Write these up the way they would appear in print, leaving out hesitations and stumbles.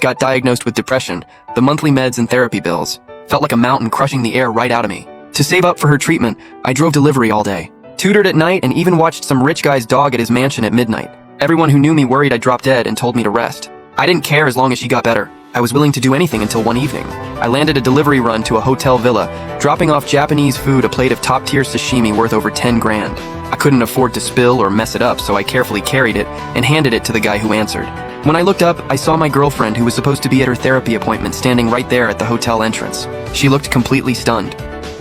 got diagnosed with depression. The monthly meds and therapy bills felt like a mountain crushing the air right out of me. To save up for her treatment, I drove delivery all day, tutored at night, and even watched some rich guy's dog at his mansion at midnight. Everyone who knew me worried I'd drop dead and told me to rest. I didn't care as long as she got better. I was willing to do anything until one evening. I landed a delivery run to a hotel villa, dropping off Japanese food, a plate of top-tier sashimi worth over 10 grand. I couldn't afford to spill or mess it up, so I carefully carried it and handed it to the guy who answered. When I looked up, I saw my girlfriend, who was supposed to be at her therapy appointment, standing right there at the hotel entrance. She looked completely stunned.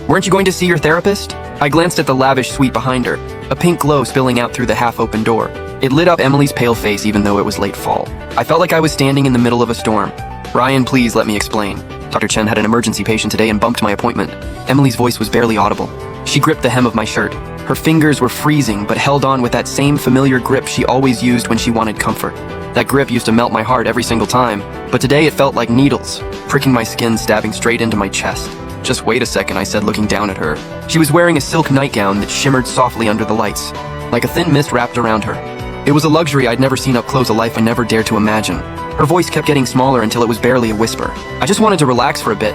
"Weren't you going to see your therapist?" I glanced at the lavish suite behind her, a pink glow spilling out through the half-open door. It lit up Emily's pale face even though it was late fall. I felt like I was standing in the middle of a storm. "Ryan, please let me explain. Dr. Chen had an emergency patient today and bumped my appointment." Emily's voice was barely audible. She gripped the hem of my shirt. Her fingers were freezing, but held on with that same familiar grip she always used when she wanted comfort. That grip used to melt my heart every single time, but today it felt like needles, pricking my skin, stabbing straight into my chest. "Just wait a second," I said, looking down at her. She was wearing a silk nightgown that shimmered softly under the lights, like a thin mist wrapped around her. It was a luxury I'd never seen up close, a life I never dared to imagine. Her voice kept getting smaller until it was barely a whisper. I just wanted to relax for a bit.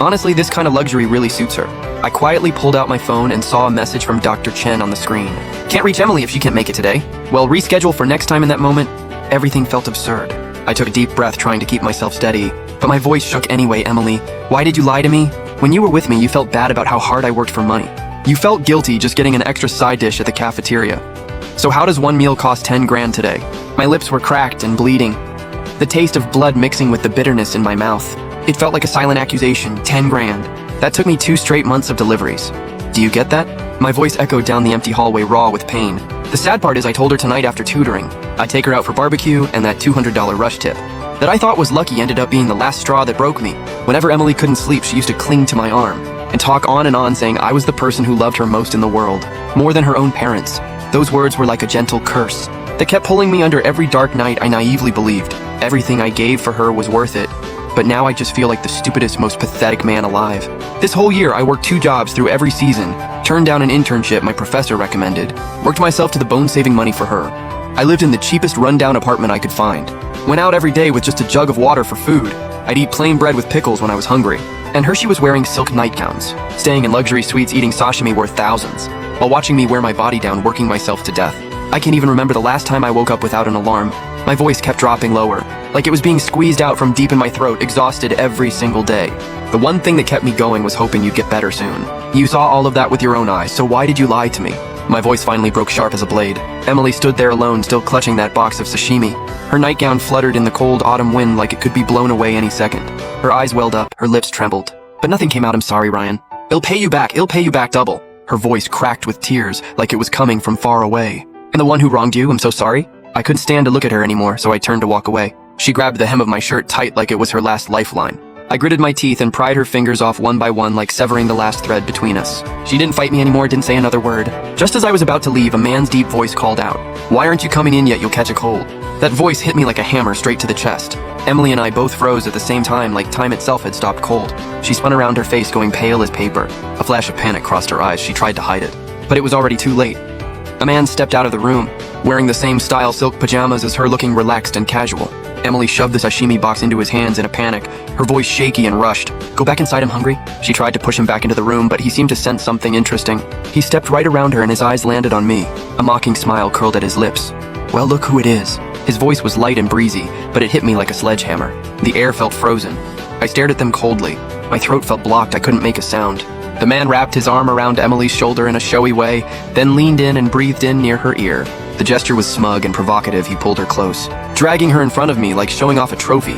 Honestly, this kind of luxury really suits her. I quietly pulled out my phone and saw a message from Dr. Chen on the screen. "Can't reach Emily if she can't make it today." "Well, reschedule for next time." In that moment, everything felt absurd. I took a deep breath, trying to keep myself steady, but my voice shook anyway. "Emily, why did you lie to me? When you were with me, you felt bad about how hard I worked for money. You felt guilty just getting an extra side dish at the cafeteria. So how does one meal cost 10 grand today?" My lips were cracked and bleeding, the taste of blood mixing with the bitterness in my mouth. It felt like a silent accusation. 10 grand. That took me 2 straight months of deliveries. "Do you get that?" My voice echoed down the empty hallway, raw with pain. The sad part is I told her tonight after tutoring I'd take her out for barbecue, and that $200 rush tip that I thought was lucky ended up being the last straw that broke me. Whenever Emily couldn't sleep, she used to cling to my arm and talk on and on, saying I was the person who loved her most in the world, more than her own parents. Those words were like a gentle curse that kept pulling me under every dark night. I naively believed everything I gave for her was worth it, but now I just feel like the stupidest, most pathetic man alive. This whole year, I worked 2 jobs through every season, turned down an internship my professor recommended, worked myself to the bone saving money for her. I lived in the cheapest rundown apartment I could find, went out every day with just a jug of water for food. I'd eat plain bread with pickles when I was hungry. And her, she was wearing silk nightgowns, staying in luxury suites, eating sashimi worth thousands, while watching me wear my body down, working myself to death. I can't even remember the last time I woke up without an alarm. My voice kept dropping lower, like it was being squeezed out from deep in my throat, exhausted every single day. The one thing that kept me going was hoping you'd get better soon. You saw all of that with your own eyes, so why did you lie to me? My voice finally broke sharp as a blade. Emily stood there alone, still clutching that box of sashimi. Her nightgown fluttered in the cold autumn wind like it could be blown away any second. Her eyes welled up, her lips trembled. But nothing came out. "I'm sorry, Ryan. I'll pay you back double." Her voice cracked with tears, like it was coming from far away. "And the one who wronged you, I'm so sorry." I couldn't stand to look at her anymore, so I turned to walk away. She grabbed the hem of my shirt tight like it was her last lifeline. I gritted my teeth and pried her fingers off one by one, like severing the last thread between us. She didn't fight me anymore, didn't say another word. Just as I was about to leave, a man's deep voice called out, "Why aren't you coming in yet? You'll catch a cold." That voice hit me like a hammer straight to the chest. Emily and I both froze at the same time, like time itself had stopped cold. She spun around, her face going pale as paper. A flash of panic crossed her eyes. She tried to hide it, but it was already too late. A man stepped out of the room, wearing the same style silk pajamas as her, looking relaxed and casual. Emily shoved the sashimi box into his hands in a panic, her voice shaky and rushed. "Go back inside, I'm hungry." She tried to push him back into the room, but he seemed to sense something interesting. He stepped right around her and his eyes landed on me. A mocking smile curled at his lips. "Well, look who it is." His voice was light and breezy, but it hit me like a sledgehammer. The air felt frozen. I stared at them coldly. My throat felt blocked. I couldn't make a sound. The man wrapped his arm around Emily's shoulder in a showy way, then leaned in and breathed in near her ear. The gesture was smug and provocative. He pulled her close, dragging her in front of me like showing off a trophy.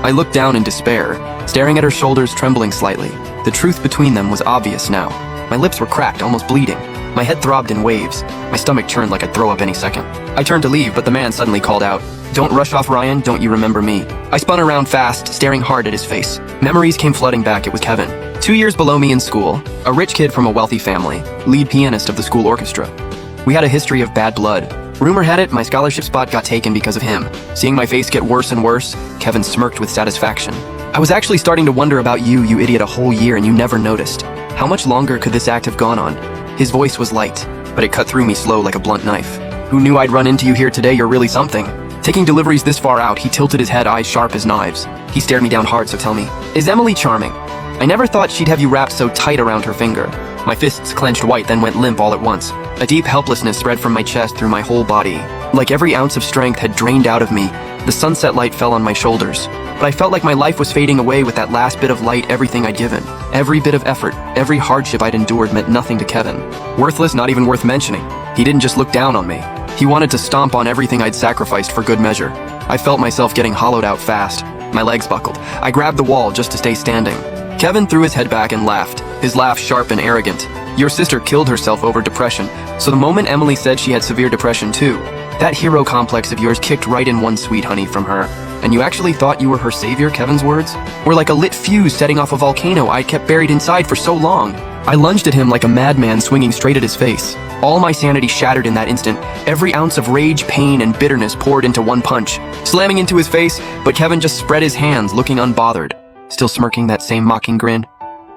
I looked down in despair, staring at her shoulders, trembling slightly. The truth between them was obvious now. My lips were cracked, almost bleeding. My head throbbed in waves. My stomach churned like I'd throw up any second. I turned to leave, but the man suddenly called out, "Don't rush off, Ryan. Don't you remember me?" I spun around fast, staring hard at his face. Memories came flooding back. It was Kevin, 2 years below me in school, a rich kid from a wealthy family, lead pianist of the school orchestra. We had a history of bad blood. Rumor had it my scholarship spot got taken because of him. Seeing my face get worse and worse, Kevin smirked with satisfaction. "I was actually starting to wonder about you, you idiot, a whole year and you never noticed. How much longer could this act have gone on?" His voice was light, but it cut through me slow like a blunt knife. "Who knew I'd run into you here today? You're really something." Taking deliveries this far out, he tilted his head, eyes sharp as knives. He stared me down hard, so tell me, is Emily charming? I never thought she'd have you wrapped so tight around her finger. My fists clenched white, then went limp all at once. A deep helplessness spread from my chest through my whole body. Like every ounce of strength had drained out of me, the sunset light fell on my shoulders. But I felt like my life was fading away with that last bit of light, everything I'd given. Every bit of effort, every hardship I'd endured meant nothing to Kevin. Worthless, not even worth mentioning. He didn't just look down on me. He wanted to stomp on everything I'd sacrificed for good measure. I felt myself getting hollowed out fast. My legs buckled. I grabbed the wall just to stay standing. Kevin threw his head back and laughed, his laugh sharp and arrogant. Your sister killed herself over depression, so the moment Emily said she had severe depression too, that hero complex of yours kicked right in one sweet honey from her. And you actually thought you were her savior, Kevin's words? Were like a lit fuse setting off a volcano I'd kept buried inside for so long. I lunged at him like a madman, swinging straight at his face. All my sanity shattered in that instant. Every ounce of rage, pain, and bitterness poured into one punch, slamming into his face, but Kevin just spread his hands, looking unbothered. Still smirking that same mocking grin.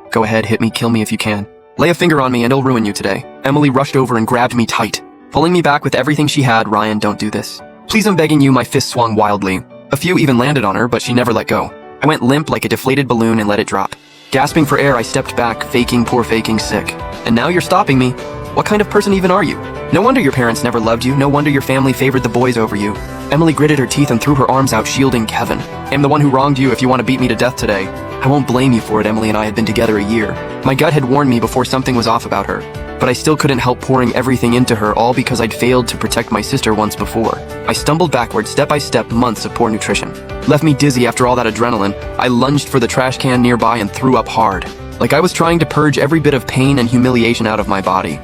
Go ahead, hit me, kill me if you can. Lay a finger on me and it'll ruin you today. Emily rushed over and grabbed me tight, pulling me back with everything she had. Ryan, don't do this. Please, I'm begging you. My fist swung wildly. A few even landed on her, but she never let go. I went limp like a deflated balloon and let it drop. Gasping for air, I stepped back, poor faking sick. And now you're stopping me. What kind of person even are you? No wonder your parents never loved you. No wonder your family favored the boys over you. Emily gritted her teeth and threw her arms out, shielding Kevin. I'm the one who wronged you if you want to beat me to death today. I won't blame you for it. Emily and I had been together a year. My gut had warned me before something was off about her. But I still couldn't help pouring everything into her, all because I'd failed to protect my sister once before. I stumbled backward, step by step, months of poor nutrition. Left me dizzy after all that adrenaline. I lunged for the trash can nearby and threw up hard. Like I was trying to purge every bit of pain and humiliation out of my body.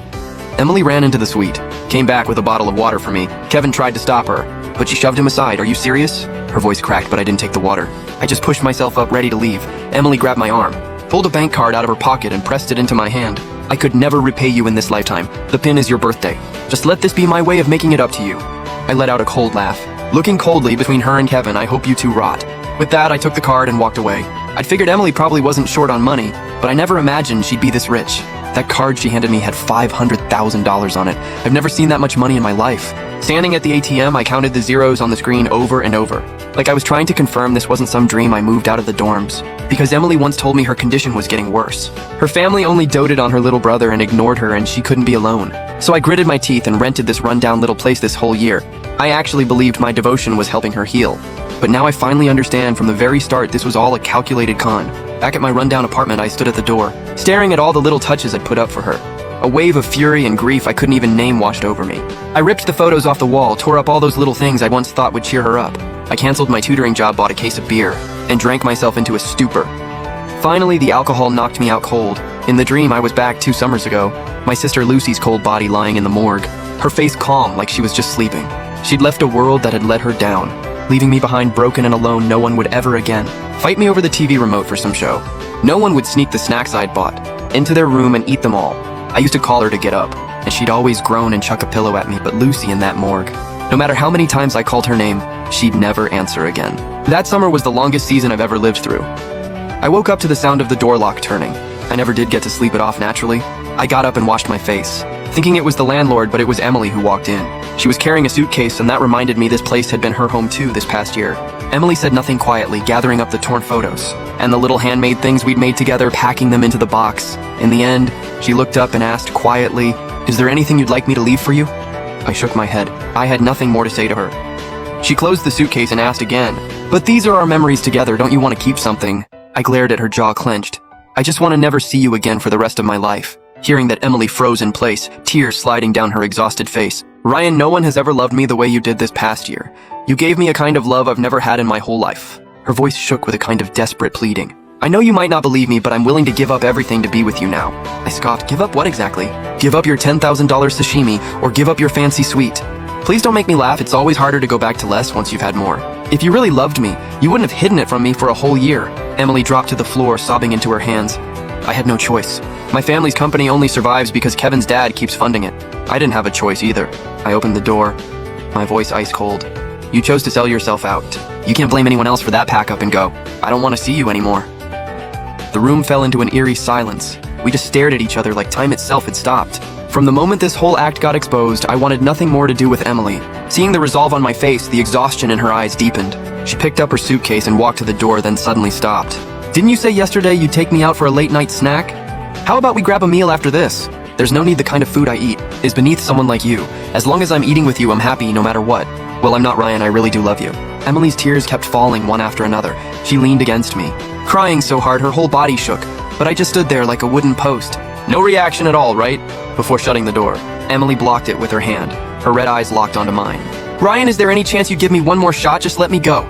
Emily ran into the suite, came back with a bottle of water for me. Kevin tried to stop her, but she shoved him aside. Are you serious? Her voice cracked, but I didn't take the water. I just pushed myself up, ready to leave. Emily grabbed my arm, pulled a bank card out of her pocket and pressed it into my hand. I could never repay you in this lifetime. The pin is your birthday. Just let this be my way of making it up to you. I let out a cold laugh. Looking coldly between her and Kevin, I hope you two rot. With that, I took the card and walked away. I'd figured Emily probably wasn't short on money, but I never imagined she'd be this rich. That card she handed me had $500,000 on it. I've never seen that much money in my life. Standing at the ATM, I counted the zeros on the screen over and over. Like I was trying to confirm this wasn't some dream. I moved out of the dorms, because Emily once told me her condition was getting worse. Her family only doted on her little brother and ignored her, and she couldn't be alone. So I gritted my teeth and rented this rundown little place this whole year. I actually believed my devotion was helping her heal. But now I finally understand from the very start this was all a calculated con. Back at my rundown apartment, I stood at the door, staring at all the little touches I'd put up for her. A wave of fury and grief I couldn't even name washed over me. I ripped the photos off the wall, tore up all those little things I once thought would cheer her up. I canceled my tutoring job, bought a case of beer, and drank myself into a stupor. Finally, the alcohol knocked me out cold. In the dream, I was back 2 summers ago, my sister Lucy's cold body lying in the morgue, her face calm like she was just sleeping. She'd left a world that had let her down, leaving me behind broken and alone. No one would ever again fight me over the TV remote for some show. No one would sneak the snacks I'd bought into their room and eat them all. I used to call her to get up, and she'd always groan and chuck a pillow at me, but Lucy in that morgue, no matter how many times I called her name, she'd never answer again. That summer was the longest season I've ever lived through. I woke up to the sound of the door lock turning. I never did get to sleep it off naturally. I got up and washed my face, thinking it was the landlord, but it was Emily who walked in. She was carrying a suitcase, and that reminded me this place had been her home too this past year. Emily said nothing, quietly gathering up the torn photos and the little handmade things we'd made together, packing them into the box. In the end, she looked up and asked quietly, "Is there anything you'd like me to leave for you?" I shook my head. I had nothing more to say to her. She closed the suitcase and asked again, "But these are our memories together. Don't you want to keep something?" I glared at her, jaw clenched. "I just want to never see you again for the rest of my life." Hearing that, Emily froze in place, tears sliding down her exhausted face. "Ryan, no one has ever loved me the way you did this past year. You gave me a kind of love I've never had in my whole life." Her voice shook with a kind of desperate pleading. "I know you might not believe me, but I'm willing to give up everything to be with you now." I scoffed. "Give up what exactly?" "Give up your $10,000 sashimi, or give up your fancy suite." "Please don't make me laugh. It's always harder to go back to less once you've had more. If you really loved me, you wouldn't have hidden it from me for a whole year." Emily dropped to the floor, sobbing into her hands. I had no choice. My family's company only survives because Kevin's dad keeps funding it. I didn't have a choice either. I opened the door, my voice ice cold. "You chose to sell yourself out. You can't blame anyone else for that. Pack up and go. I don't want to see you anymore." The room fell into an eerie silence. We just stared at each other like time itself had stopped. From the moment this whole act got exposed, I wanted nothing more to do with Emily. Seeing the resolve on my face, the exhaustion in her eyes deepened. She picked up her suitcase and walked to the door, then suddenly stopped. Didn't you say yesterday you'd take me out for a late-night snack? How about we grab a meal after this? There's no need. The kind of food I eat is beneath someone like you. As long as I'm eating with you, I'm happy no matter what. Well, I'm not Ryan, I really do love you. Emily's tears kept falling one after another. She leaned against me, crying so hard her whole body shook, but I just stood there like a wooden post. No reaction at all, right? Before shutting the door, Emily blocked it with her hand. Her red eyes locked onto mine. Ryan, is there any chance you'd give me one more shot? Just let me go.